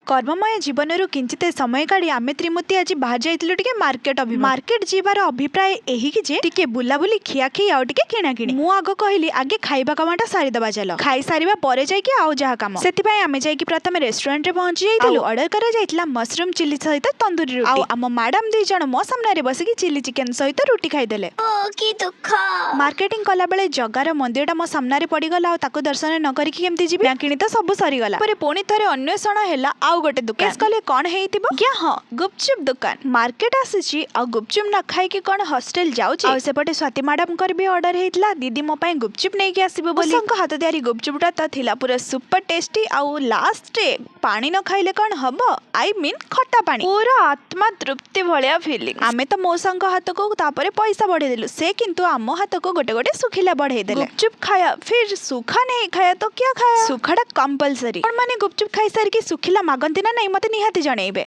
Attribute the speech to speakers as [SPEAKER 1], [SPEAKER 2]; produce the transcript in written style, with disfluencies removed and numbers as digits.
[SPEAKER 1] कर्ममय जीवन किंचित समय काढ़ी आमे त्रिमूर्ति आज बाहर जाइलु टिके मार्केट मार्केट जीवार अभिप्राय एही कि जे टिके बुलाबुली खियाखी आउ टिके किणाकिणी मु आग कहली आगे खाइबा कामटा सारीदबा चल खाई सारिबा परे जाइके आउ जहा काम सेतिपाई आमे जाइके प्रथम रेस्टोरेंट रे पहुंची जाइतिलु ऑर्डर करा जाइतला मशरूम चिल्ली सहित तंदूरी रोटी आम मैडम दुई जण मो सामने बसिकी चिल्ली चिकन सहित रोटी खाइदेले
[SPEAKER 2] की दुख
[SPEAKER 1] मार्केटिंग कला बेले जगार मंदिरटा मो सामने पड़गला आ ताको दर्शन न करिकी केमती जीबी किणी तो सब सरीगला पर पुणी थरे अन्वेषण हैला आउ गोटे दुकान केस कले कोन हेइतिबो क्या हां गुपचुप दुकान मार्केट आसीची आ गुपचुप न खाई के कोन हॉस्टल जाउची आ सेपटे स्वाति मैडम कर भी ऑर्डर हेइतला दीदी मो पई गुपचुप नै के आसीबो बोली संग हाथ दियारी गुपचुपटा त थिला पूरा सुपर टेस्टी आ लास्ट पानी न खाइले कोन हबो आई मीन खट्टा पानी पूरा आत्मा तृप्ति भलिया फीलिंग आमे तो मो संग हाथ को तापरे पैसा बढ़े देलु से किंतु आम हाथ को गोटे गोटे सुखिला बढ़े देले गुपचुप खाया फिर सूखा नहीं खाया तो क्या खाया सूखाटा कंपलसरी माने गुपचुप खाई सार की सुखिला मागंती ना नहीं मते निहाती जणैबे।